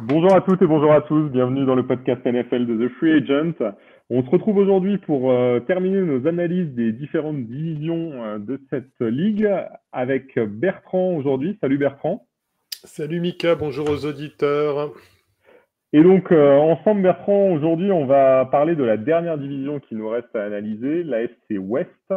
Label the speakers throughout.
Speaker 1: Bonjour à toutes et bonjour à tous, bienvenue dans le podcast NFL de The Free Agent. On se retrouve aujourd'hui pour terminer nos analyses des différentes divisions de cette ligue avec Bertrand aujourd'hui. Salut Bertrand.
Speaker 2: Salut Mika, bonjour aux auditeurs.
Speaker 1: Et donc ensemble Bertrand, aujourd'hui on va parler de la dernière division qui nous reste à analyser, la l'AFC West.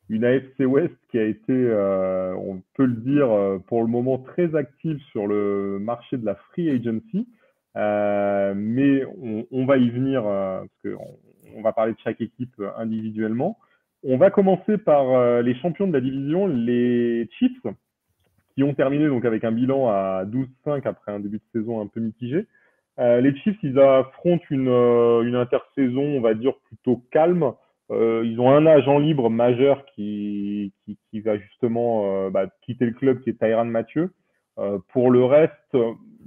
Speaker 1: Une AFC West qui a été, on peut le dire, pour le moment très active sur le marché de la free agency. Mais on va y venir parce qu'on va parler de chaque équipe individuellement. On va commencer par les champions de la division, les Chiefs, qui ont terminé donc avec un bilan à 12-5 après un début de saison un peu mitigé. Les Chiefs, ils affrontent une intersaison, on va dire, plutôt calme. Ils ont un agent libre majeur qui va justement quitter le club, qui est Tyrann Mathieu. Pour le reste,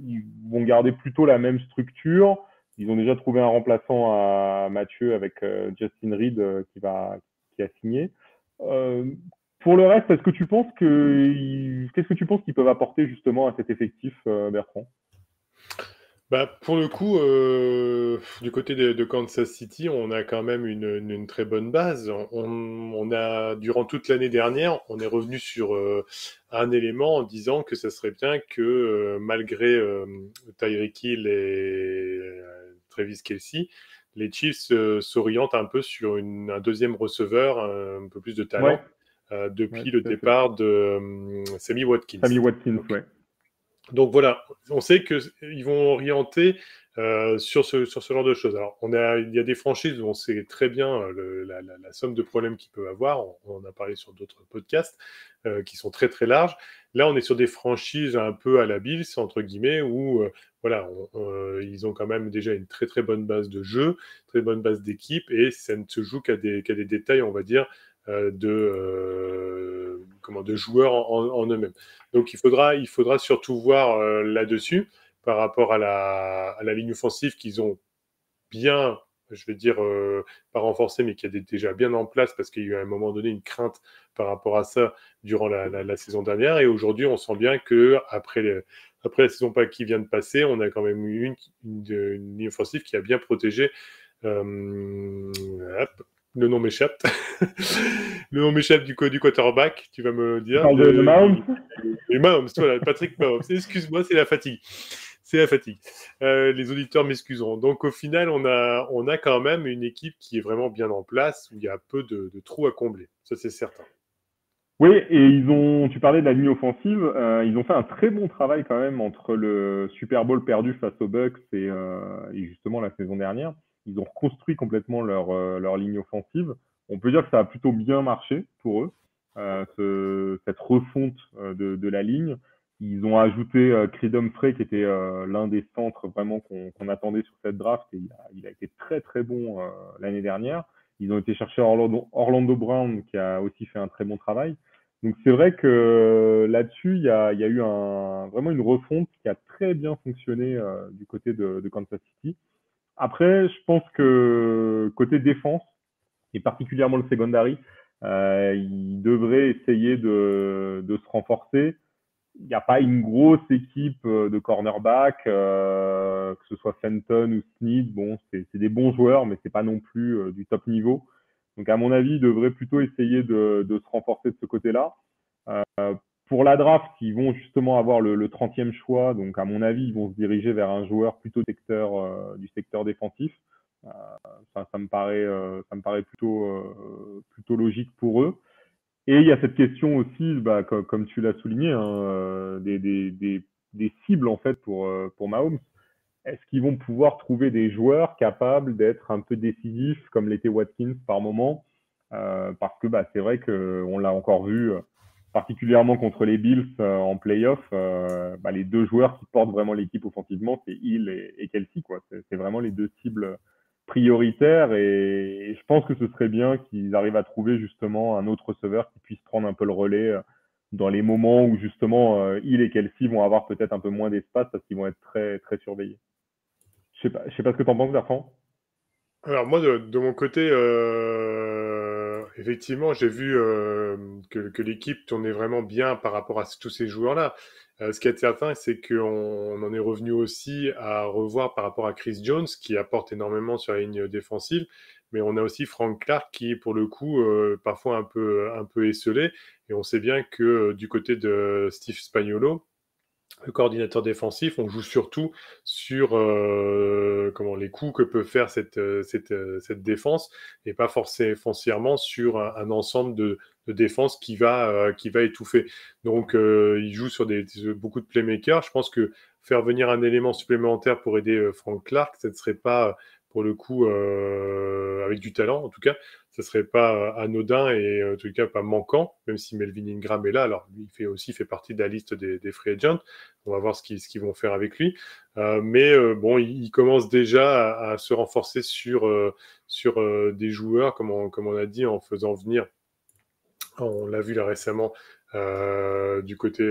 Speaker 1: ils vont garder plutôt la même structure. Ils ont déjà trouvé un remplaçant à Mathieu avec Justin Reed qui a signé. Euh, pour le reste, qu'est-ce que tu penses qu'ils peuvent apporter justement à cet effectif, Bertrand?
Speaker 2: Pour le coup, du côté de Kansas City, on a quand même une très bonne base. On a, durant toute l'année dernière, on est revenu sur un élément en disant que ça serait bien que malgré Tyreek Hill et Travis Kelce, les Chiefs s'orientent un peu sur un deuxième receveur, un peu plus de
Speaker 1: Ouais,
Speaker 2: talent,
Speaker 1: ouais,
Speaker 2: depuis le
Speaker 1: tout à fait.
Speaker 2: départ de Sammy Watkins.
Speaker 1: Sammy Watkins,
Speaker 2: Donc,
Speaker 1: ouais.
Speaker 2: Donc voilà, on sait qu'ils vont orienter sur ce genre de choses. Alors, il y a des franchises où on sait très bien la somme de problèmes qu'ils peuvent avoir. On en a parlé sur d'autres podcasts qui sont très très larges. Là, on est sur des franchises un peu à la Bills, entre guillemets, où voilà, ils ont quand même déjà une très très bonne base de jeu, très bonne base d'équipe, et ça ne se joue qu'à des détails, on va dire, de joueurs en eux-mêmes. Donc il faudra surtout voir là-dessus par rapport à la ligne offensive qu'ils ont bien, je vais dire, pas renforcée, mais qui est déjà bien en place parce qu'il y a eu à un moment donné une crainte par rapport à ça durant la saison dernière. Et aujourd'hui, on sent bien que après la saison qui vient de passer, on a quand même eu une ligne offensive qui a bien protégé. Hop, le nom m'échappe. Le nom m'échappe du quarterback, tu vas me
Speaker 1: Tu
Speaker 2: dire.
Speaker 1: parles de Mahomes?
Speaker 2: Et Mahomes, voilà, Patrick Mahomes. Excuse-moi, c'est la fatigue. C'est la fatigue. Les auditeurs m'excuseront. Donc au final, on a quand même une équipe qui est vraiment bien en place, où il y a peu de trous à combler. Ça, c'est certain.
Speaker 1: Oui, et tu parlais de la ligne offensive, ils ont fait un très bon travail quand même entre le Super Bowl perdu face aux Bucks et justement la saison dernière. Ils ont reconstruit complètement leur ligne offensive. On peut dire que ça a plutôt bien marché pour eux, cette refonte de la ligne. Ils ont ajouté Creed Humphrey, qui était l'un des centres vraiment qu'on attendait sur cette draft, et il a été très très bon l'année dernière. Ils ont été chercher Orlando Brown, qui a aussi fait un très bon travail. Donc c'est vrai que là-dessus, il y a eu vraiment une refonte qui a très bien fonctionné du côté de Kansas City. Après, je pense que côté défense, et particulièrement le secondary, il devrait essayer de se renforcer. Il n'y a pas une grosse équipe de cornerback, que ce soit Fenton ou Snead. Bon, c'est des bons joueurs, mais c'est pas non plus du top niveau. Donc, à mon avis, ils devraient plutôt essayer de se renforcer de ce côté-là. Pour la draft, ils vont justement avoir le 30e choix. Donc, à mon avis, ils vont se diriger vers un joueur plutôt du secteur défensif. Euh, ça me paraît plutôt logique pour eux. Et il y a cette question aussi, comme tu l'as souligné, hein, des cibles en fait pour Mahomes. Est-ce qu'ils vont pouvoir trouver des joueurs capables d'être un peu décisifs, comme l'était Watkins par moment? Parce que c'est vrai qu'on l'a encore vu, particulièrement contre les Bills en playoff, les deux joueurs qui portent vraiment l'équipe offensivement, c'est Hill et Kelsey, quoi. C'est vraiment les deux cibles prioritaires, et je pense que ce serait bien qu'ils arrivent à trouver justement un autre receveur qui puisse prendre un peu le relais dans les moments où justement Hill et Kelsey vont avoir peut-être un peu moins d'espace parce qu'ils vont être très très surveillés. Je sais pas ce que t'en penses, Bertrand.
Speaker 2: Alors moi, de mon côté, Effectivement, j'ai vu que l'équipe tournait vraiment bien par rapport à tous ces joueurs-là. Ce qui est certain, c'est qu'on en est revenu aussi à revoir par rapport à Chris Jones, qui apporte énormément sur la ligne défensive, mais on a aussi Frank Clark qui, pour le coup, parfois un peu esselé, et on sait bien que du côté de Steve Spagnuolo, le coordinateur défensif, on joue surtout sur les coups que peut faire cette défense et pas forcément foncièrement sur un ensemble de défense qui va étouffer. Donc, il joue sur beaucoup de playmakers. Je pense que faire venir un élément supplémentaire pour aider Frank Clark, ça ne serait pas, pour le coup, avec du talent en tout cas, ça serait pas anodin et en tout cas pas manquant, même si Melvin Ingram est là. Alors, lui, il fait partie de la liste des free agents. On va voir ce qu'ils vont faire avec lui. Bon, il commence déjà à se renforcer sur des joueurs, comme on a dit, en faisant venir, on l'a vu là récemment, du côté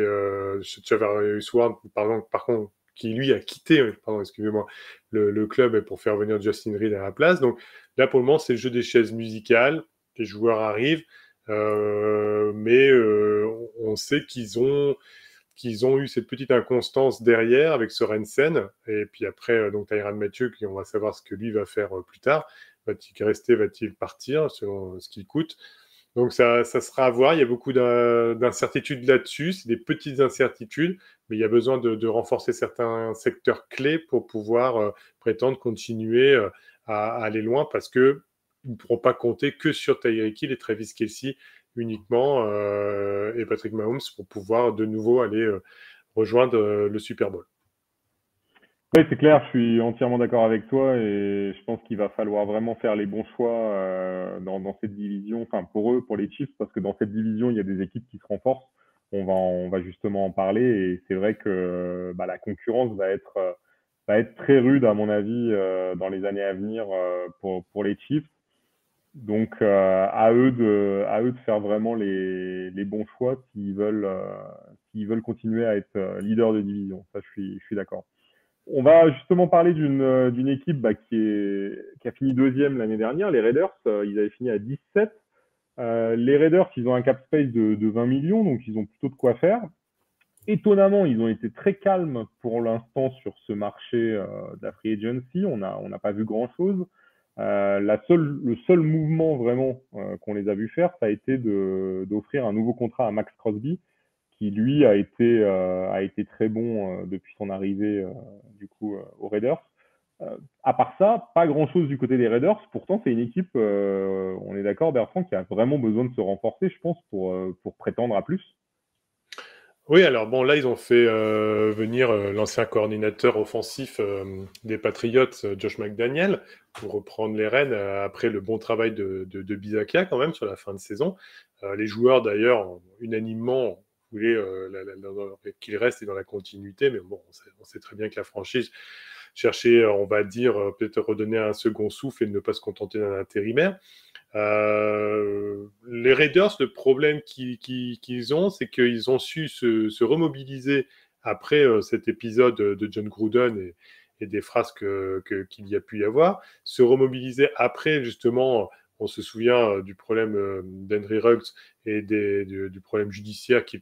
Speaker 2: Charvarius Ward, par contre, qui lui a quitté, pardon, excusez-moi, le club pour faire venir Justin Reed à la place. Donc là, pour le moment, c'est le jeu des chaises musicales. Les joueurs arrivent, mais on sait qu'ils ont eu cette petite inconstance derrière avec Sorensen, et puis après, donc Tyrann Mathieu, qui on va savoir ce que lui va faire plus tard. Va-t-il rester, va-t-il partir, selon ce qu'il coûte. Donc ça sera à voir, il y a beaucoup d'incertitudes là-dessus, c'est des petites incertitudes, mais il y a besoin de renforcer certains secteurs clés pour pouvoir prétendre continuer à aller loin, parce que ils ne pourront pas compter que sur Tyreek Hill et Travis Kelce uniquement et Patrick Mahomes pour pouvoir de nouveau aller rejoindre le Super Bowl.
Speaker 1: Oui, c'est clair, je suis entièrement d'accord avec toi et je pense qu'il va falloir vraiment faire les bons choix dans cette division, enfin pour eux, pour les Chiefs, parce que dans cette division, il y a des équipes qui se renforcent. On va justement en parler et c'est vrai que bah, la concurrence va être très rude à mon avis dans les années à venir pour les Chiefs. Donc à eux de faire vraiment les bons choix s'ils veulent continuer à être leader de division. Ça, je suis d'accord. On va justement parler d'une équipe bah, qui a fini deuxième l'année dernière, les Raiders. Ils avaient fini à 17. Les Raiders, ils ont un cap space de 20 millions, donc ils ont plutôt de quoi faire. Étonnamment, ils ont été très calmes pour l'instant sur ce marché de la free agency. On n'a pas vu grand-chose. Le seul mouvement vraiment qu'on les a vu faire, ça a été d'offrir un nouveau contrat à Max Crosby, qui lui a été très bon depuis son arrivée aux Raiders. À part ça, pas grand-chose du côté des Raiders. Pourtant, c'est une équipe, on est d'accord, Bertrand, qui a vraiment besoin de se renforcer, je pense, pour prétendre à plus.
Speaker 2: Oui, alors bon, là, ils ont fait venir l'ancien coordinateur offensif des Patriots, Josh McDaniel, pour reprendre les rênes après le bon travail de Bizakia quand même sur la fin de saison. Les joueurs, d'ailleurs, unanimement voulaient qu'il reste et dans la continuité, mais bon, on sait très bien que la franchise cherchait, on va dire, peut-être redonner un second souffle et ne pas se contenter d'un intérimaire. Les Raiders, le problème qu'ils ont, c'est qu'ils ont su se remobiliser après cet épisode de John Gruden et des phrases qu'il y a pu y avoir, se remobiliser après justement, on se souvient du problème d'Henry Ruggs et du problème judiciaire qui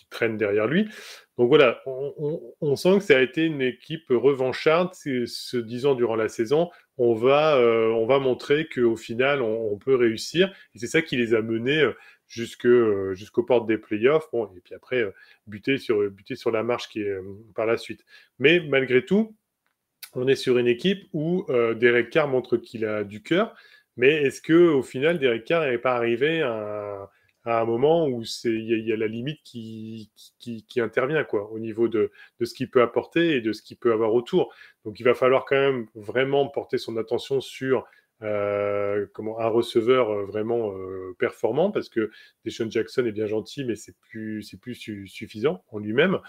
Speaker 2: traîne derrière lui. Donc voilà, on sent que ça a été une équipe revancharde, se disant durant la saison, on va montrer qu'au final, on peut réussir. Et c'est ça qui les a menés jusqu'aux portes des playoffs. Bon, et puis après, buter sur la marche qui est par la suite. Mais malgré tout, on est sur une équipe où Derek Carr montre qu'il a du cœur. Mais est-ce que au final, Derek Carr n'est pas arrivé à un moment où il y a la limite qui intervient quoi, au niveau de ce qu'il peut apporter et de ce qu'il peut avoir autour. Donc il va falloir quand même vraiment porter son attention sur un receveur vraiment performant, parce que Deshaun Jackson est bien gentil, mais c'est plus suffisant en lui-même.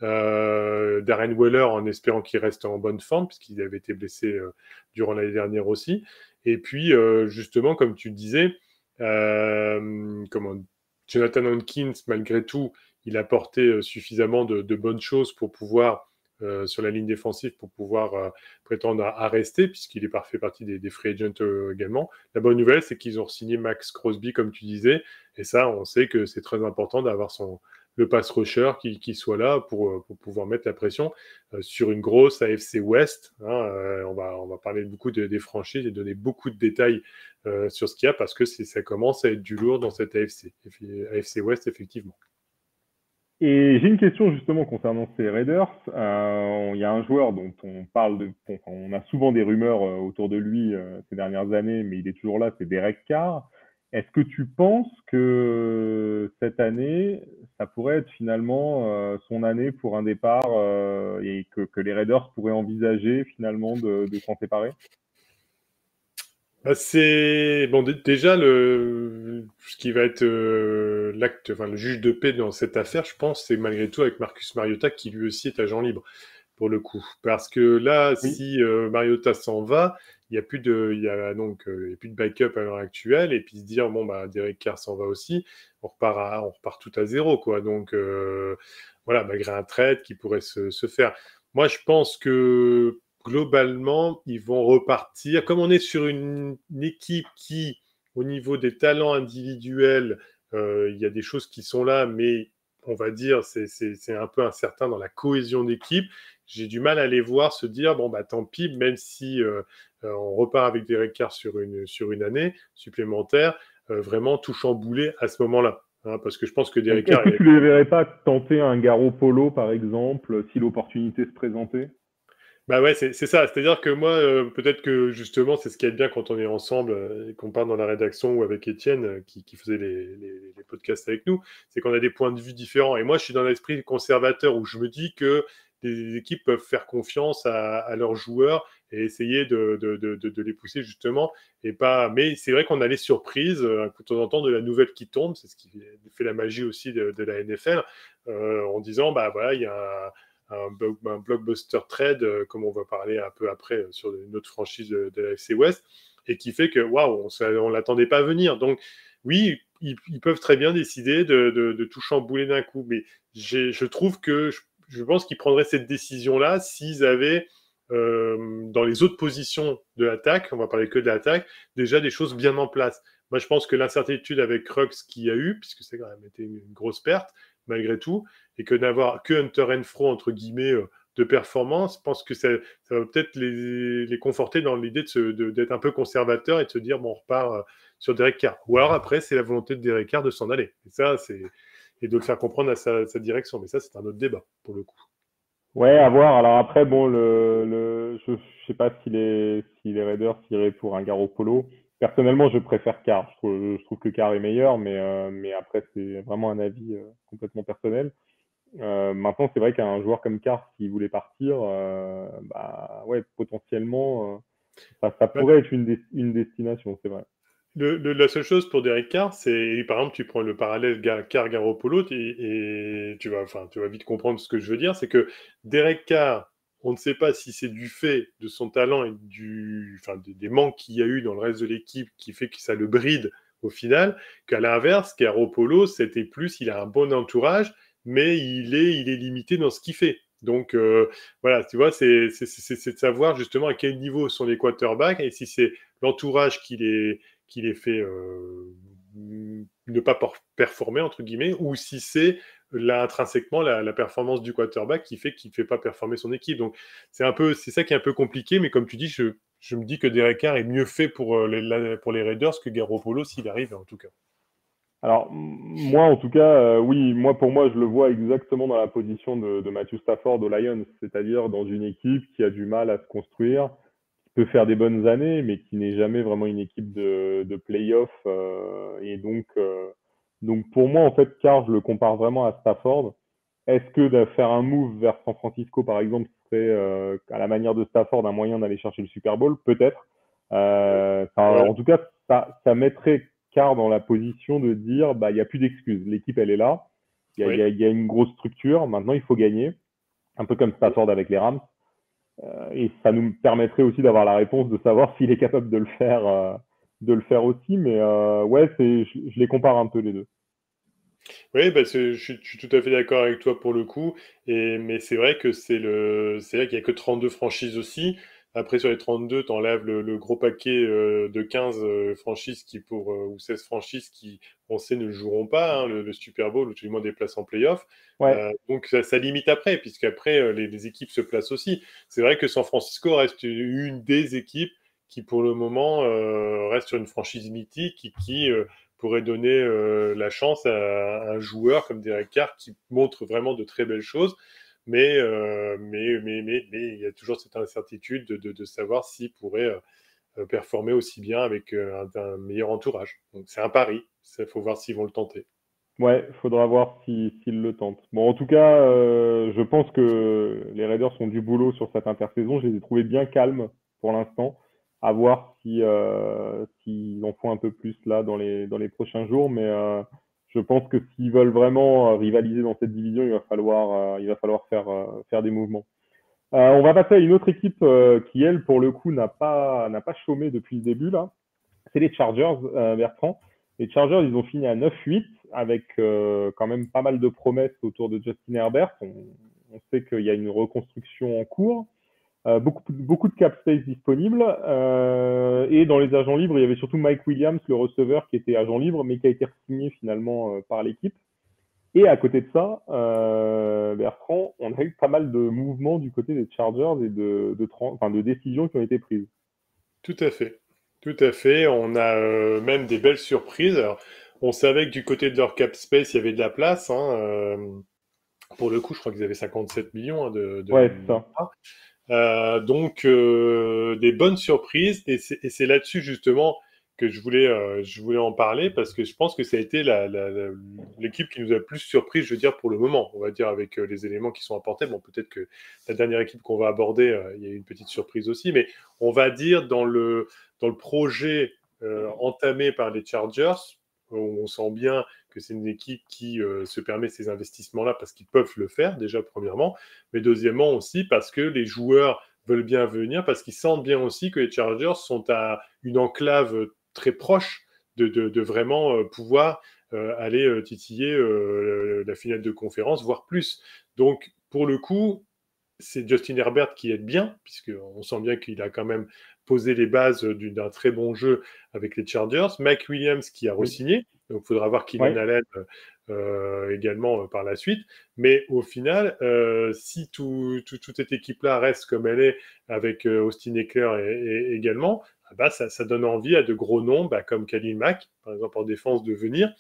Speaker 2: Darren Waller, en espérant qu'il reste en bonne forme, puisqu'il avait été blessé durant l'année dernière aussi. Et puis, justement, comme tu le disais, Jonathan Hankins, malgré tout, il a apporté suffisamment de bonnes choses pour pouvoir sur la ligne défensive pour pouvoir prétendre à rester, puisqu'il fait partie des free agents également. La bonne nouvelle, c'est qu'ils ont signé Max Crosby, comme tu disais, et ça, on sait que c'est très important d'avoir le pass rusher qui soit là pour pouvoir mettre la pression sur une grosse AFC West. On va parler beaucoup des franchises et donner beaucoup de détails sur ce qu'il y a, parce que ça commence à être du lourd dans cette AFC West, effectivement.
Speaker 1: Et j'ai une question justement concernant ces Raiders. Il y a un joueur dont on a souvent des rumeurs autour de lui ces dernières années, mais il est toujours là, c'est Derek Carr. Est-ce que tu penses que cette année, ça pourrait être finalement son année pour un départ et que les Raiders pourraient envisager finalement de s'en séparer?
Speaker 2: C'est bon, déjà ce qui va être le juge de paix dans cette affaire, je pense, c'est malgré tout avec Marcus Mariota, qui lui aussi est agent libre pour le coup, parce que là,
Speaker 1: Oui.
Speaker 2: si Mariota s'en va, il y a plus de backup à l'heure actuelle, et puis se dire bon bah Derek Carr s'en va aussi, on repart tout à zéro, quoi. Donc voilà, malgré un trade qui pourrait se faire. Moi, je pense que globalement, ils vont repartir. Comme on est sur une équipe qui, au niveau des talents individuels, il y a des choses qui sont là, mais on va dire c'est un peu incertain dans la cohésion d'équipe. J'ai du mal à les voir se dire bon bah tant pis, même si on repart avec Derek Carr sur une année supplémentaire, vraiment tout chambouler à ce moment-là. Parce que je pense que Derek
Speaker 1: Est-ce
Speaker 2: Carr
Speaker 1: que tu les verrais pas tenter un Garoppolo, par exemple, si l'opportunité se présentait?
Speaker 2: bah ouais, c'est ça. C'est-à-dire que moi, peut-être que justement, c'est ce qui est bien quand on est ensemble et qu'on part dans la rédaction ou avec Étienne qui faisait les podcasts avec nous, c'est qu'on a des points de vue différents. Et moi, je suis dans l'esprit conservateur où je me dis que les équipes peuvent faire confiance à leurs joueurs et essayer de les pousser justement. Et pas. Mais c'est vrai qu'on a les surprises de temps en temps de la nouvelle qui tombe. C'est ce qui fait la magie aussi de la NFL en disant bah voilà, il y a un blockbuster trade, comme on va parler un peu après sur une autre franchise de la FC West, et qui fait que waouh, on l'attendait pas venir. Donc oui, ils peuvent très bien décider de tout chambouler d'un coup, mais je trouve que je pense qu'ils prendraient cette décision-là s'ils avaient dans les autres positions de l'attaque, on va parler que de l'attaque, déjà des choses bien en place. Moi, je pense que l'incertitude avec Rux qu'il y a eu, puisque c'est quand même été une grosse perte, malgré tout, et que d'avoir que Hunter Renfrow, entre guillemets, de performance, je pense que ça va peut-être les conforter dans l'idée d'être un peu conservateur et de se dire, bon, on repart sur Derek Carr. Ou alors après, c'est la volonté de Derek Carr de s'en aller. Et de le faire comprendre à sa direction. Mais ça, c'est un autre débat, pour le coup.
Speaker 1: Ouais, à voir. Alors après, bon, je sais pas si les Raiders iraient pour un Garoppolo. Personnellement, je préfère Carr. Je trouve que Carr est meilleur, mais après, c'est vraiment un avis complètement personnel. Maintenant, c'est vrai qu'un joueur comme Carr, s'il voulait partir, bah ouais, potentiellement, ça
Speaker 2: Ouais.
Speaker 1: pourrait être une destination, c'est vrai.
Speaker 2: La seule chose pour Derek Carr, c'est, par exemple, tu prends le parallèle Carr-Garoppolo et tu vas vite comprendre ce que je veux dire, c'est que Derek Carr, on ne sait pas si c'est du fait de son talent et des manques qu'il y a eu dans le reste de l'équipe qui fait que ça le bride au final, qu'à l'inverse, Garoppolo, c'était plus, il a un bon entourage, mais il est limité dans ce qu'il fait. Donc voilà, tu vois, c'est de savoir justement à quel niveau sont les quarterbacks et si c'est l'entourage qui les fait ne pas performer, entre guillemets, ou si c'est intrinsèquement la performance du quarterback qui fait qu'il ne fait pas performer son équipe. Donc, c'est ça qui est un peu compliqué, mais comme tu dis, je me dis que Derek Carr est mieux fait pour les Raiders que Garoppolo s'il arrive, en tout cas.
Speaker 1: Alors, moi, en tout cas, oui, pour moi, je le vois exactement dans la position de Matthew Stafford aux Lions, c'est-à-dire dans une équipe qui a du mal à se construire, qui peut faire des bonnes années, mais qui n'est jamais vraiment une équipe de play-off. Et donc, pour moi, en fait, Carr, je le compare vraiment à Stafford. Est-ce que de faire un move vers San Francisco, par exemple, serait, à la manière de Stafford, un moyen d'aller chercher le Super Bowl? Peut-être.
Speaker 2: Ouais,
Speaker 1: En tout cas, ça mettrait Carr dans la position de dire bah il n'y a plus d'excuses. L'équipe, elle est là.
Speaker 2: oui.
Speaker 1: Il y a une grosse structure. Maintenant, il faut gagner. Un peu comme Stafford avec les Rams. Et ça nous permettrait aussi d'avoir la réponse de savoir s'il est capable de le faire aussi. Mais ouais, je les compare un peu les deux.
Speaker 2: Oui, bah, je suis tout à fait d'accord avec toi pour le coup. Mais c'est vrai que c'est vrai qu'il y a que 32 franchises aussi. Après, sur les 32, t'enlèves le gros paquet de 15 franchises ou 16 franchises qui, on sait, ne joueront pas le Super Bowl ou tout du moins des places en playoff.
Speaker 1: Ouais,
Speaker 2: Donc ça limite après, puisqu'après, les équipes se placent aussi. C'est vrai que San Francisco reste une des équipes qui, pour le moment, reste sur une franchise mythique qui pourrait donner la chance à un joueur comme Derek Carr qui montre vraiment de très belles choses. Mais il y a toujours cette incertitude de savoir s'il pourrait performer aussi bien avec un meilleur entourage. Donc c'est un pari. Il faut voir s'ils vont le tenter.
Speaker 1: ouais, faudra voir s'ils le tentent. Bon, en tout cas, je pense que les Raiders ont du boulot sur cette intersaison. Je les ai trouvés bien calmes pour l'instant. À voir s'ils en font un peu plus là dans les prochains jours. Mais je pense que s'ils veulent vraiment rivaliser dans cette division, il va falloir faire des mouvements. On va passer à une autre équipe qui, elle, pour le coup, n'a pas chômé depuis le début là. C'est les Chargers, Bertrand. Les Chargers, ils ont fini à 9-8 avec quand même pas mal de promesses autour de Justin Herbert. On sait qu'il y a une reconstruction en cours. Beaucoup de cap space disponible. Et dans les agents libres, il y avait surtout Mike Williams, le receveur, qui était agent libre, mais qui a été signé finalement par l'équipe. Et à côté de ça, Bertrand, on a eu pas mal de mouvements du côté des Chargers et de décisions qui ont été prises.
Speaker 2: Tout à fait. Tout à fait. On a même des belles surprises. Alors, on savait que du côté de leur cap space, il y avait de la place. Pour le coup, je crois qu'ils avaient 57 millions de
Speaker 1: Ouais, c'est ça.
Speaker 2: donc des bonnes surprises et c'est là-dessus justement que je voulais en parler parce que je pense que ça a été l'équipe qui nous a le plus surpris, je veux dire pour le moment, on va dire avec les éléments qui sont apportés. Bon, peut-être que la dernière équipe qu'on va aborder, il y a eu une petite surprise aussi, mais on va dire dans le projet entamé par les Chargers, on sent bien que c'est une équipe qui se permet ces investissements-là parce qu'ils peuvent le faire déjà premièrement, mais deuxièmement aussi parce que les joueurs veulent bien venir, parce qu'ils sentent bien aussi que les Chargers sont à une enclave très proche de vraiment pouvoir aller titiller la finale de conférence, voire plus. Donc, pour le coup, c'est Justin Herbert qui aide bien, puisqu'on sent bien qu'il a quand même posé les bases d'un très bon jeu avec les Chargers. Mike Williams qui a
Speaker 1: Oui.
Speaker 2: re-signé, donc il faudra voir Keenan
Speaker 1: Ouais.
Speaker 2: Allen également par la suite. Mais au final, si toute cette équipe-là reste comme elle est, avec Austin Eckler également, bah, ça donne envie à de gros noms comme Khalil Mack, par exemple en défense, de venir,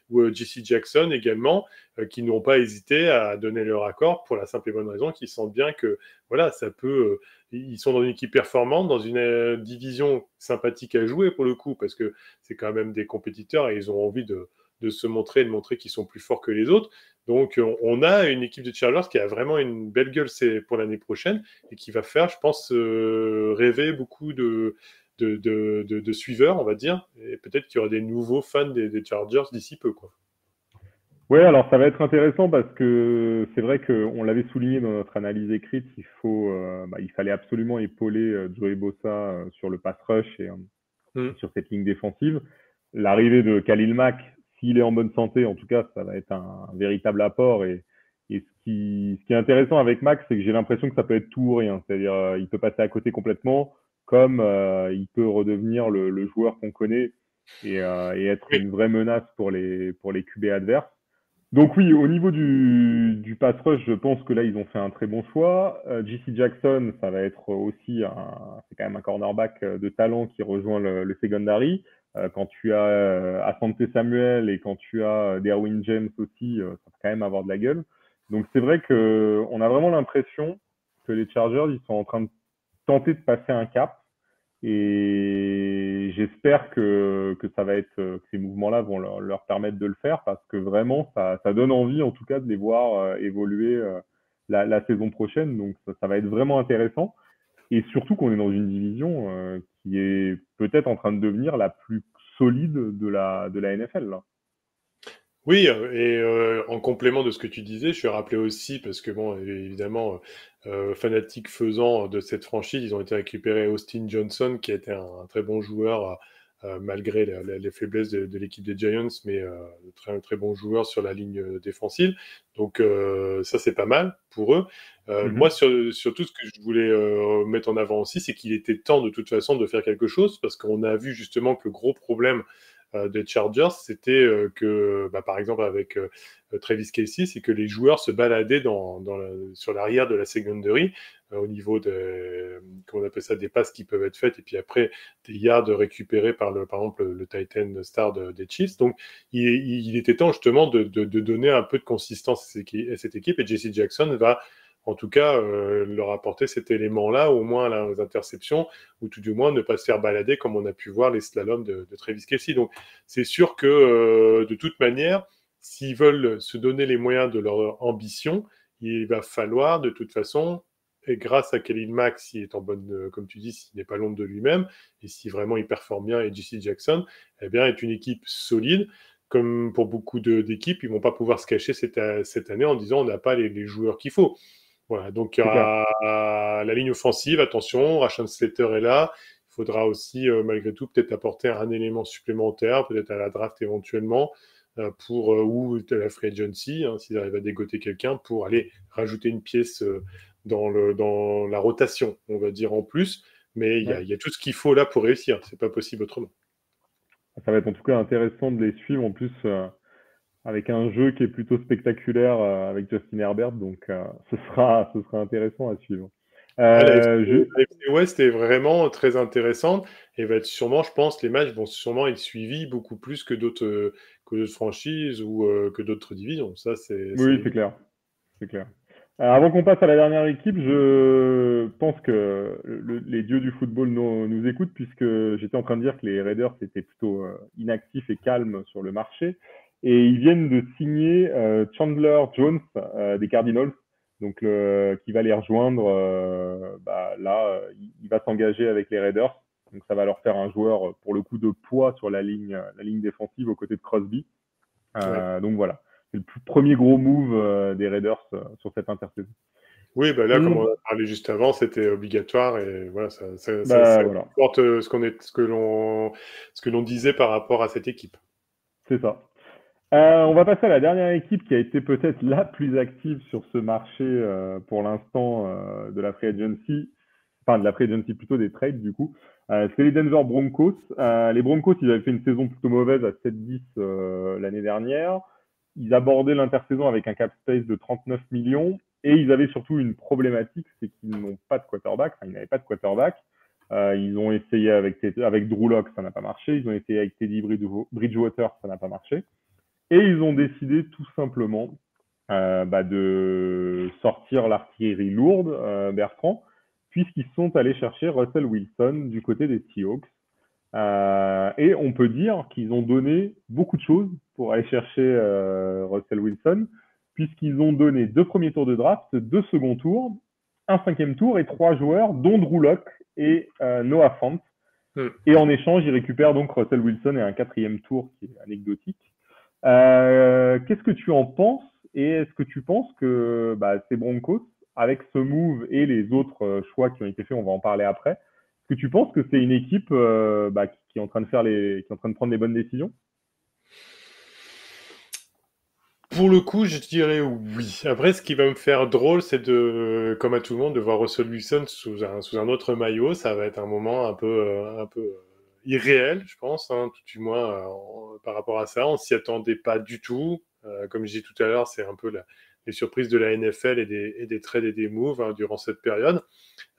Speaker 2: ou J.C. Jackson également, qui n'ont pas hésité à donner leur accord pour la simple et bonne raison qu'ils sentent bien que voilà, ça peut. Ils sont dans une équipe performante, dans une division sympathique à jouer pour le coup, parce que c'est quand même des compétiteurs et ils ont envie de se montrer, de montrer qu'ils sont plus forts que les autres. Donc on a une équipe de Chargers qui a vraiment une belle gueule pour l'année prochaine et qui va faire, je pense, rêver beaucoup de suiveurs, on va dire. Et peut-être qu'il y aura des nouveaux fans des Chargers d'ici peu, quoi.
Speaker 1: Ouais, alors ça va être intéressant parce que c'est vrai qu'on l'avait souligné dans notre analyse écrite, il fallait absolument épauler Joey Bosa sur le pass rush et
Speaker 2: Mm.
Speaker 1: sur cette ligne défensive. L'arrivée de Khalil Mack, s'il est en bonne santé, en tout cas, ça va être un véritable apport. Et ce qui est intéressant avec Mack, c'est que j'ai l'impression que ça peut être tout ou rien. C'est-à-dire, il peut passer à côté complètement, comme il peut redevenir le joueur qu'on connaît et être
Speaker 2: Oui.
Speaker 1: une vraie menace pour les QB adverses. Donc oui, au niveau du pass rush, je pense que là, ils ont fait un très bon choix. J.C. Jackson, ça va être aussi c'est quand même un cornerback de talent qui rejoint le secondary. Quand tu as Asante Samuel et quand tu as Derwin James aussi, ça va quand même avoir de la gueule. Donc c'est vrai que on a vraiment l'impression que les Chargers, ils sont en train de tenter de passer un cap. Et j'espère que ça va être que ces mouvements-là vont leur permettre de le faire parce que vraiment ça donne envie en tout cas de les voir évoluer la saison prochaine. Donc ça va être vraiment intéressant. Et surtout qu'on est dans une division qui est peut-être en train de devenir la plus solide de la NFL là.
Speaker 2: Oui, et en complément de ce que tu disais, je suis rappelé aussi, parce que bon, évidemment, fanatique faisant de cette franchise, ils ont été récupérés Austin Johnson, qui était un très bon joueur malgré les faiblesses de l'équipe des Giants, mais très, très bons joueurs sur la ligne défensive. Donc ça, c'est pas mal pour eux. Moi, surtout, ce que je voulais mettre en avant aussi, c'est qu'il était temps de toute façon de faire quelque chose, parce qu'on a vu justement que le gros problème des Chargers, c'était que, par exemple, avec Travis Kelce, c'est que les joueurs se baladaient sur l'arrière de la secondary au niveau comment on appelle ça, des passes qui peuvent être faites, et puis après, des yards récupérés par exemple, le Titan star des Chiefs. Donc, il était temps justement de donner un peu de consistance à cette équipe, et J.C. Jackson va en tout cas leur apporter cet élément-là, au moins aux interceptions, ou tout du moins ne pas se faire balader comme on a pu voir les slaloms de Travis Kelce. Donc c'est sûr que de toute manière, s'ils veulent se donner les moyens de leur ambition, il va falloir de toute façon, et grâce à Khalil Mack, s'il est en bonne, comme tu dis, s'il n'est pas l'ombre de lui-même, et si vraiment il performe bien, et J.C. Jackson, eh bien, est une équipe solide. Comme pour beaucoup d'équipes, ils ne vont pas pouvoir se cacher cette année en disant on n'a pas les joueurs qu'il faut. Voilà, donc la ligne offensive, attention, Rashawn Slater est là. Il faudra aussi, malgré tout, peut-être apporter un élément supplémentaire, peut-être à la draft éventuellement, ou à la free agency, s'ils arrivent à dégoter quelqu'un, pour aller rajouter une pièce dans la rotation, on va dire en plus. Mais il y a tout ce qu'il faut là pour réussir. C'est pas possible autrement.
Speaker 1: Ça va être en tout cas intéressant de les suivre. En plus, avec un jeu qui est plutôt spectaculaire avec Justin Herbert, donc ce sera intéressant à suivre.
Speaker 2: La FC West est vraiment très intéressante et va être sûrement, je pense, les matchs vont sûrement être suivis beaucoup plus que d'autres franchises ou que d'autres divisions. Ça,
Speaker 1: oui, c'est clair. C'est clair. Avant qu'on passe à la dernière équipe, je pense que les dieux du football nous écoutent, puisque j'étais en train de dire que les Raiders étaient plutôt inactifs et calmes sur le marché. Et ils viennent de signer Chandler Jones des Cardinals, donc qui va les rejoindre. Il va s'engager avec les Raiders. Donc ça va leur faire un joueur, pour le coup, de poids sur la ligne défensive aux côtés de Crosby. Donc voilà. C'est le premier gros move des Raiders sur cette intersaison.
Speaker 2: Oui, là, comme on a parlé juste avant, c'était obligatoire et voilà, ça
Speaker 1: voilà.
Speaker 2: porte ce que l'on disait par rapport à cette équipe.
Speaker 1: C'est ça. On va passer à la dernière équipe qui a été peut-être la plus active sur ce marché pour l'instant de la free agency, enfin de la free agency plutôt des trades du coup. C'est les Denver Broncos. Les Broncos, ils avaient fait une saison plutôt mauvaise à 7-10 l'année dernière. Ils abordaient l'intersaison avec un cap space de 39 millions et ils avaient surtout une problématique, c'est qu'ils n'ont pas de quarterback. Enfin, ils n'avaient pas de quarterback. Ils ont essayé avec Drew Lock, ça n'a pas marché. Ils ont essayé avec Teddy Bridgewater, ça n'a pas marché. Et ils ont décidé tout simplement de sortir l'artillerie lourde, Bertrand, puisqu'ils sont allés chercher Russell Wilson du côté des Seahawks. Et on peut dire qu'ils ont donné beaucoup de choses pour aller chercher Russell Wilson, puisqu'ils ont donné 2 premiers tours de draft, 2 seconds tours, un 5e tour et 3 joueurs, dont Drew Lock et Noah Fant. Et en échange, ils récupèrent donc Russell Wilson et un 4e tour qui est anecdotique. Qu'est-ce que tu en penses? Et est-ce que tu penses que ces Broncos, avec ce move et les autres choix qui ont été faits, on va en parler après, est-ce que tu penses que c'est une équipe qui est en train de prendre les bonnes décisions?
Speaker 2: Pour le coup, je dirais oui. Après, ce qui va me faire drôle, c'est comme à tout le monde, de voir Russell Wilson sous un autre maillot. Ça va être un moment un peu irréel, je pense, tout du moins par rapport à ça. On s'y attendait pas du tout. Comme je disais tout à l'heure, c'est un peu les surprises de la NFL et des trades et des moves durant cette période.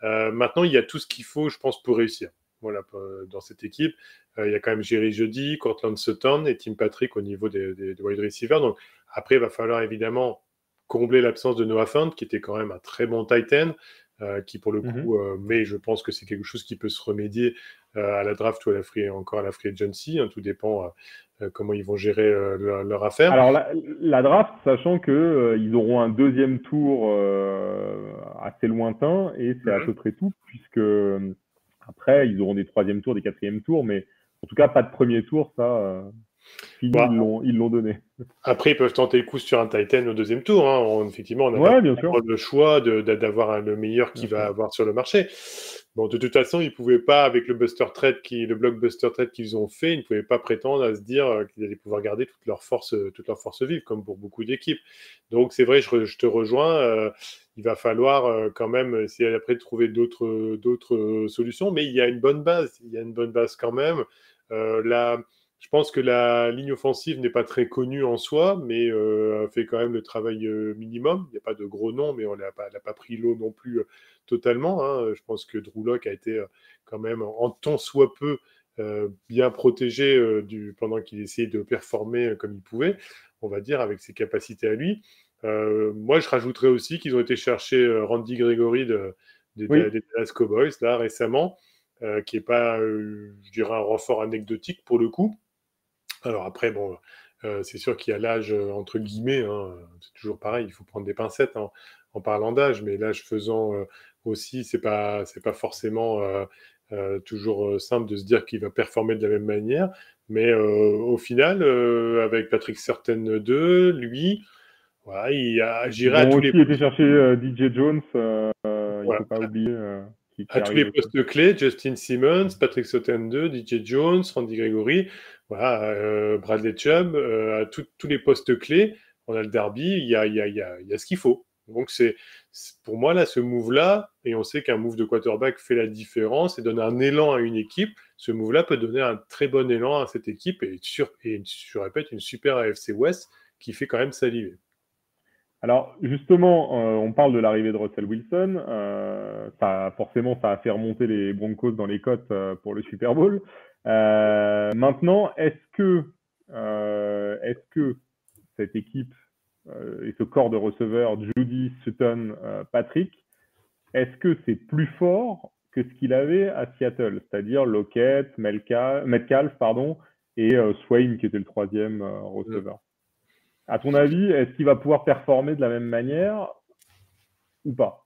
Speaker 2: Maintenant, il y a tout ce qu'il faut, je pense, pour réussir. Voilà, dans cette équipe, il y a quand même Jerry Jeudy, Courtland Sutton et Tim Patrick au niveau des wide receivers. Donc après, il va falloir évidemment combler l'absence de Noah Fant, qui était quand même un très bon tight end, qui pour le coup, mais je pense que c'est quelque chose qui peut se remédier à la draft ou encore à la free agency. Tout dépend comment ils vont gérer leur affaire.
Speaker 1: Alors la draft, sachant que ils auront un 2e tour assez lointain et c'est à peu près tout, puisque après ils auront des 3e tours, des 4e tours, mais en tout cas pas de premier tour, ça fini, ils l'ont donné.
Speaker 2: Après, ils peuvent tenter le coup sur un Titan au 2e tour. Effectivement, on a
Speaker 1: bien sûr
Speaker 2: le choix d'avoir le meilleur qui va avoir sur le marché. Bon, de toute façon, ils ne pouvaient pas, avec le blockbuster trade qu'ils ont fait, ils ne pouvaient pas prétendre à se dire qu'ils allaient pouvoir garder toute leur force vive, comme pour beaucoup d'équipes. Donc, c'est vrai, je te rejoins. Il va falloir quand même essayer après de trouver d'autres solutions, mais il y a une bonne base. Il y a une bonne base quand même. Là, je pense que la ligne offensive n'est pas très connue en soi, mais fait quand même le travail minimum. Il n'y a pas de gros noms, mais elle n'a pas pris l'eau non plus totalement. Hein. Je pense que Drew Lock a été quand même, en tant soit peu, bien protégé pendant qu'il essayait de performer comme il pouvait, on va dire, avec ses capacités à lui. Moi, je rajouterais aussi qu'ils ont été chercher Randy Gregory des
Speaker 1: Oui,
Speaker 2: Dallas Cowboys, là, récemment, qui n'est pas, je dirais, un renfort anecdotique pour le coup. Alors après, bon, c'est sûr qu'il y a l'âge, entre guillemets, hein, c'est toujours pareil, il faut prendre des pincettes en parlant d'âge, mais l'âge faisant aussi, c'est pas forcément toujours simple de se dire qu'il va performer de la même manière. Mais au final, avec Patrick Surtain 2, lui, voilà, j'irai
Speaker 1: ils
Speaker 2: à
Speaker 1: ont
Speaker 2: tous les
Speaker 1: aussi été chercher DJ Jones, il
Speaker 2: voilà,
Speaker 1: faut pas oublier, qui
Speaker 2: à tous les
Speaker 1: arrive aussi.
Speaker 2: postes clés, Justin Simmons, Patrick Surtain 2, DJ Jones, Randy Gregory, voilà, Bradley Chubb, à tous les postes clés, on a le derby, il y a ce qu'il faut. Donc pour moi là, ce move-là, et on sait qu'un move de quarterback fait la différence et donne un élan à une équipe, ce move-là peut donner un très bon élan à cette équipe et je répète, une super AFC West qui fait quand même saliver.
Speaker 1: Alors justement, on parle de l'arrivée de Russell Wilson. Forcément, ça a fait remonter les Broncos dans les cotes pour le Super Bowl. Maintenant, est-ce que cette équipe et ce corps de receveurs, Judy, Sutton, Patrick, est-ce que c'est plus fort que ce qu'il avait à Seattle, c'est-à-dire Lockett, Metcalf, pardon, et Swain qui était le troisième receveur. À ton avis, est-ce qu'il va pouvoir performer de la même manière ou pas?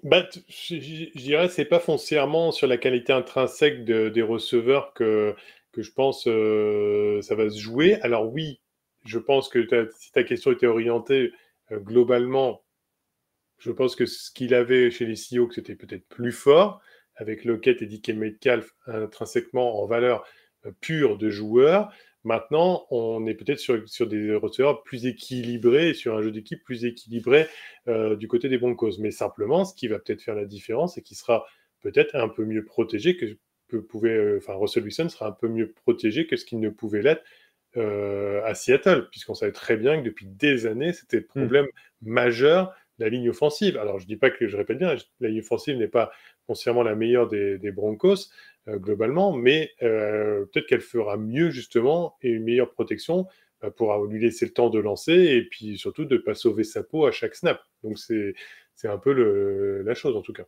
Speaker 2: Bah, je dirais c'est pas foncièrement sur la qualité intrinsèque des receveurs que je pense ça va se jouer. Alors oui, je pense que si ta question était orientée globalement, je pense que ce qu'il avait chez les Seahawks c'était peut-être plus fort, avec Lockett et DK Metcalf intrinsèquement en valeur pure de joueurs. Maintenant, on est peut-être sur des receveurs plus équilibrés, sur un jeu d'équipe plus équilibré du côté des Broncos. Mais simplement, ce qui va peut-être faire la différence, c'est qu'il sera peut-être un peu mieux protégé Russell Wilson sera un peu mieux protégé que ce qu'il ne pouvait l'être à Seattle, puisqu'on savait très bien que depuis des années, c'était le problème majeur de la ligne offensive. Alors, je répète bien, la ligne offensive n'est pas foncièrement la meilleure des Broncos, globalement, mais peut-être qu'elle fera mieux, justement, et une meilleure protection pour lui laisser le temps de lancer, et puis surtout de ne pas sauver sa peau à chaque snap. Donc, c'est un peu la chose, en tout cas.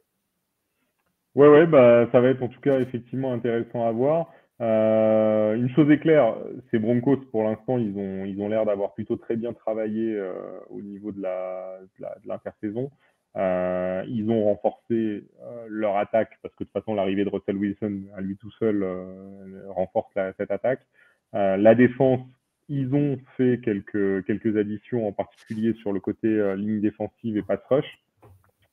Speaker 1: Ouais, ouais, bah, ça va être en tout cas effectivement intéressant à voir. Une chose est claire, ces Broncos, pour l'instant, ils ont l'air d'avoir plutôt très bien travaillé au niveau de l'intersaison. Ils ont renforcé leur attaque parce que de toute façon, l'arrivée de Russell Wilson à lui tout seul renforce cette attaque. La défense, ils ont fait quelques additions, en particulier sur le côté ligne défensive et pass rush.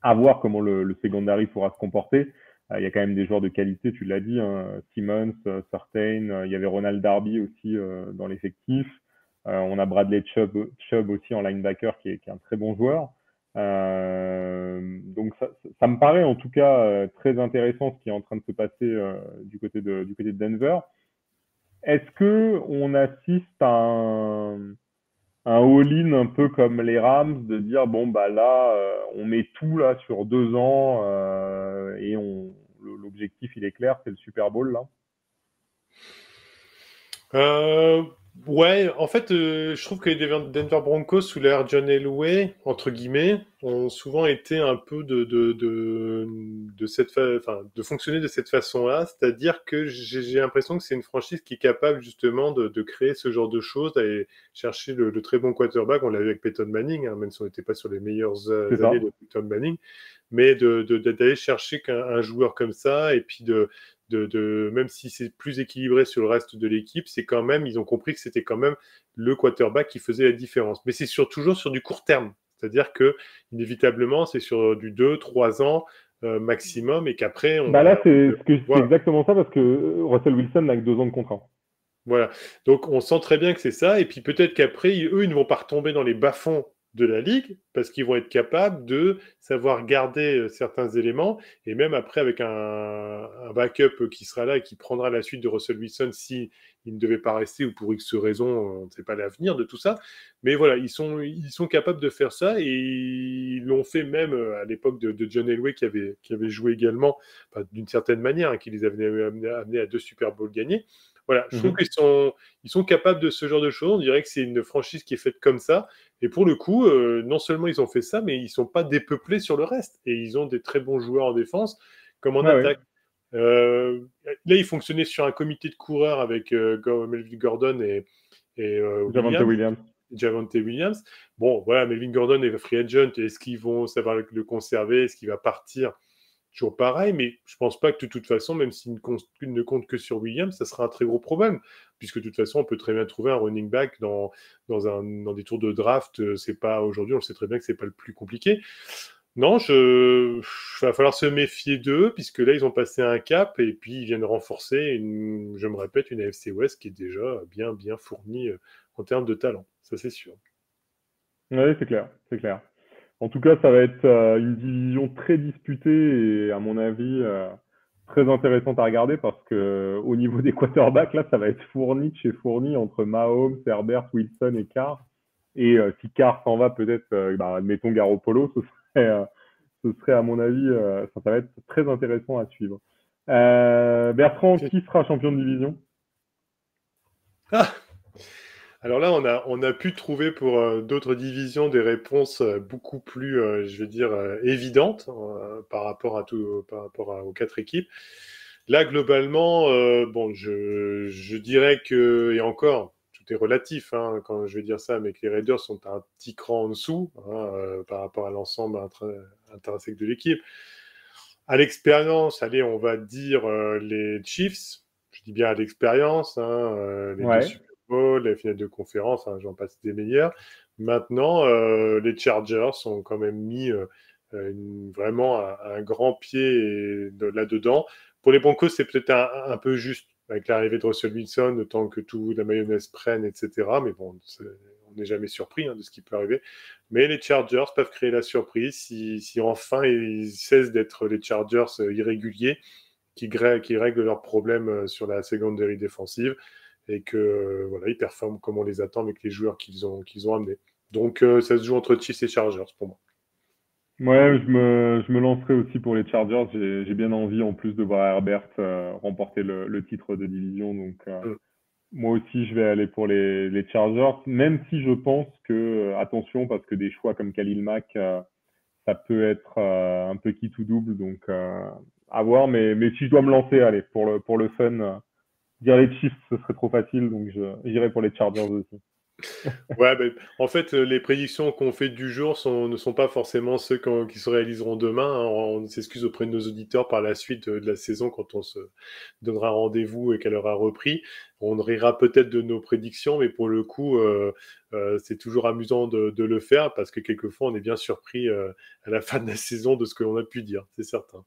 Speaker 1: À voir comment le secondary pourra se comporter. Il y a quand même des joueurs de qualité, tu l'as dit, hein, Simmons, Surtain, il y avait Ronald Darby aussi dans l'effectif. On a Bradley Chubb aussi en linebacker qui est un très bon joueur. Donc ça me paraît en tout cas très intéressant ce qui est en train de se passer du côté de Denver. Est-ce que on assiste à un all-in un peu comme les Rams, de dire bon bah là on met tout là sur 2 ans et l'objectif il est clair, c'est le Super Bowl là.
Speaker 2: Euh, ouais, en fait, je trouve que les Denver Broncos, sous l'ère John Elway, entre guillemets, ont souvent été un peu de fonctionner de cette façon-là. C'est-à-dire que j'ai l'impression que c'est une franchise qui est capable justement de créer ce genre de choses, d'aller chercher le très bon quarterback. On l'a vu avec Peyton Manning, hein, même si on n'était pas sur les meilleures
Speaker 1: C'est
Speaker 2: années
Speaker 1: ça.
Speaker 2: de Peyton Manning, mais d'aller chercher un joueur comme ça et puis même si c'est plus équilibré sur le reste de l'équipe, c'est quand même, ils ont compris que c'était quand même le quarterback qui faisait la différence. Mais c'est toujours sur du court terme. C'est-à-dire que, inévitablement, c'est sur du 2-3 ans. maximum et qu'après,
Speaker 1: Bah là, c'est
Speaker 2: voilà.
Speaker 1: exactement ça parce que Russell Wilson n'a que 2 ans de contrat.
Speaker 2: Voilà. Donc, on sent très bien que c'est ça. Et puis, peut-être qu'après, eux, ils ne vont pas retomber dans les bas-fonds de la ligue parce qu'ils vont être capables de savoir garder certains éléments. Et même après, avec un backup qui sera là et qui prendra la suite de Russell Wilson si il ne devait pas rester ou pour X raison, on ne sait pas l'avenir de tout ça. Mais voilà, ils sont capables de faire ça et ils l'ont fait même à l'époque de John Elway qui avait joué également, enfin, d'une certaine manière, hein, qui les avait amenés à 2 Super Bowls gagnés. Voilà, je trouve qu'ils sont capables de ce genre de choses. On dirait que c'est une franchise qui est faite comme ça. Et pour le coup, non seulement ils ont fait ça, mais ils ne sont pas dépeuplés sur le reste. Et ils ont des très bons joueurs en défense comme en
Speaker 1: Ouais, ouais.
Speaker 2: attaque. Là, ils fonctionnaient sur un comité de coureurs avec Melvin Gordon et
Speaker 1: Javonte Williams.
Speaker 2: Javonte Williams. Bon, voilà, Melvin Gordon est free agent. Est-ce qu'ils vont savoir le conserver? Est-ce qu'il va partir? Toujours pareil, mais je pense pas que de toute façon, même s'il ne compte que sur Williams, ça sera un très gros problème, puisque de toute façon, on peut très bien trouver un running back dans des tours de draft. C'est pas aujourd'hui, on le sait très bien que c'est pas le plus compliqué. Non, va falloir se méfier d'eux, puisque là, ils ont passé un cap et puis ils viennent renforcer, je me répète, une AFC West qui est déjà bien, bien fournie en termes de talent. Ça, c'est sûr.
Speaker 1: Oui, c'est clair, c'est clair. En tout cas, ça va être une division très disputée et à mon avis très intéressante à regarder parce que au niveau des quarterbacks, là, ça va être fourni de chez fourni entre Mahomes, Herbert, Wilson et Carr. Et si Carr s'en va, peut-être, admettons Garoppolo, ce serait à mon avis, ça va être très intéressant à suivre. Bertrand, qui sera champion de division?
Speaker 2: Ah, alors là, on a pu trouver pour d'autres divisions des réponses beaucoup plus, je vais dire, évidentes par rapport aux 4 équipes. Là, globalement, bon, je dirais que, et encore, tout est relatif hein, quand je vais dire ça, mais que les Raiders sont un petit cran en dessous hein, par rapport à l'ensemble intrinsèque de l'équipe. À l'expérience, allez, on va dire les Chiefs. Je dis bien à l'expérience, hein, les 2
Speaker 1: Ouais.
Speaker 2: Super Bowls, les finales de conférence, hein, j'en passe des meilleurs. Maintenant, les Chargers ont quand même mis vraiment un grand pied là-dedans. Pour les Broncos, c'est peut-être un peu juste avec l'arrivée de Russell Wilson, le temps que tout la mayonnaise prenne, etc. Mais bon, on n'est jamais surpris hein, de ce qui peut arriver. Mais les Chargers peuvent créer la surprise si enfin ils cessent d'être les Chargers irréguliers qui règlent leurs problèmes sur la secondary défensive et que voilà, ils performent comme on les attend avec les joueurs qu'ils ont amenés. Donc ça se joue entre Chiefs et Chargers pour moi.
Speaker 1: Ouais, je me lancerai aussi pour les Chargers. J'ai bien envie, en plus, de voir Herbert remporter le titre de division. Donc,
Speaker 2: Mm.
Speaker 1: moi aussi, je vais aller pour les Chargers, même si je pense que, attention, parce que des choix comme Khalil Mack, ça peut être un peu qui tout double. Donc, à voir. Mais si je dois me lancer, allez, pour le fun, dire les Chiefs, ce serait trop facile. Donc, j'irai pour les Chargers aussi.
Speaker 2: Ouais, ben, en fait, les prédictions qu'on fait du jour ne sont pas forcément ceux qui se réaliseront demain. Hein. On s'excuse auprès de nos auditeurs par la suite de la saison quand on se donnera rendez-vous et qu'elle aura repris. On rira peut-être de nos prédictions, mais pour le coup, c'est toujours amusant de le faire parce que quelquefois, on est bien surpris à la fin de la saison de ce que l'on a pu dire, c'est certain.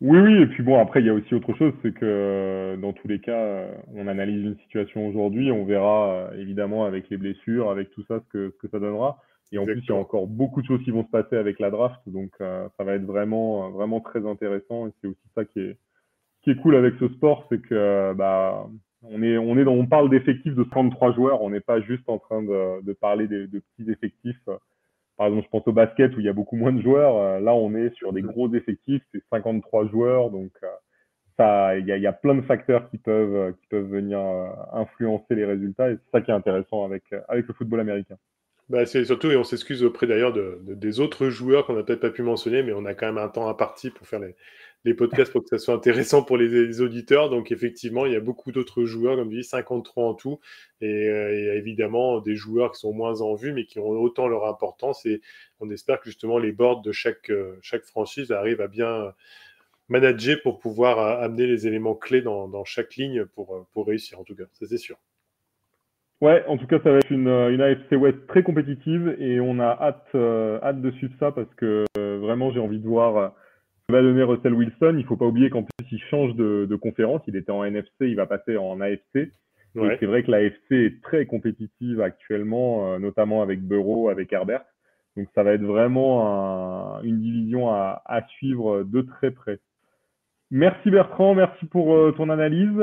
Speaker 1: Oui, oui, et puis bon, après, il y a aussi autre chose, c'est que dans tous les cas, on analyse une situation aujourd'hui, on verra évidemment avec les blessures, avec tout ça, ce que ça donnera. Et en plus, il y a
Speaker 2: Exactement.
Speaker 1: encore beaucoup de choses qui vont se passer avec la draft, donc ça va être vraiment, vraiment très intéressant. Et c'est aussi ça qui est cool avec ce sport, c'est que on parle d'effectifs de 33 joueurs, on n'est pas juste en train de parler de petits effectifs. Par exemple, je pense au basket où il y a beaucoup moins de joueurs. Là, on est sur des gros effectifs, c'est 53 joueurs, donc il y a plein de facteurs qui peuvent venir influencer les résultats et c'est ça qui est intéressant avec le football américain.
Speaker 2: Bah, c'est surtout, et on s'excuse auprès d'ailleurs des autres joueurs qu'on n'a peut-être pas pu mentionner, mais on a quand même un temps imparti pour faire les podcasts pour que ça soit intéressant pour les auditeurs. Donc effectivement, il y a beaucoup d'autres joueurs, comme je dis, 53 en tout, et évidemment des joueurs qui sont moins en vue, mais qui ont autant leur importance. Et on espère que justement les boards de chaque franchise arrivent à bien manager pour pouvoir amener les éléments clés dans chaque ligne pour réussir, en tout cas, ça c'est sûr.
Speaker 1: Ouais, en tout cas, ça va être une AFC West très compétitive et on a hâte de suivre ça parce que vraiment, j'ai envie de voir va donner Russell Wilson. Il ne faut pas oublier qu'en plus, il change de conférence. Il était en NFC, il va passer en AFC.
Speaker 2: Ouais.
Speaker 1: Et c'est vrai que la AFC est très compétitive actuellement, notamment avec Burrow, avec Herbert. Donc ça va être vraiment une division à suivre de très près. Merci Bertrand, merci pour ton analyse.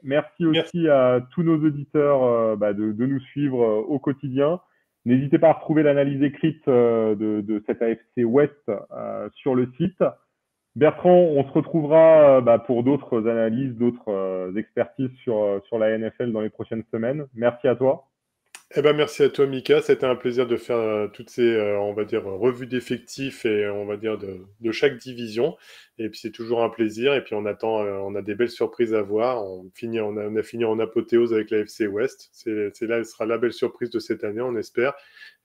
Speaker 1: Merci
Speaker 2: Merci.
Speaker 1: aussi à tous nos auditeurs de nous suivre au quotidien. N'hésitez pas à retrouver l'analyse écrite de cette AFC West sur le site. Bertrand, on se retrouvera pour d'autres analyses, d'autres expertises sur la NFL dans les prochaines semaines. Merci à toi.
Speaker 2: Eh ben, merci à toi, Mika. C'était un plaisir de faire toutes ces, on va dire, revues d'effectifs et on va dire de chaque division. Et puis c'est toujours un plaisir. Et puis on attend, on a des belles surprises à voir. On a fini en apothéose avec la FC West. C'est là, ce sera la belle surprise de cette année, on espère.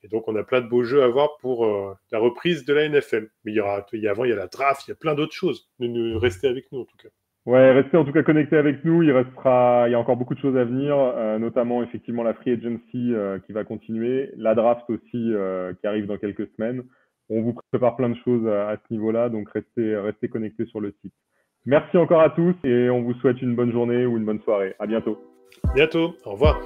Speaker 2: Et donc on a plein de beaux jeux à voir pour la reprise de la NFL. Mais avant, il y a la draft, il y a plein d'autres choses. Restez avec nous en tout cas.
Speaker 1: Ouais, restez en tout cas connectés avec nous. Il y a encore beaucoup de choses à venir, notamment effectivement la free agency qui va continuer, la draft aussi qui arrive dans quelques semaines. On vous prépare plein de choses à ce niveau-là, donc restez connectés sur le site. Merci encore à tous et on vous souhaite une bonne journée ou une bonne soirée. À bientôt.
Speaker 2: Bientôt. Au revoir.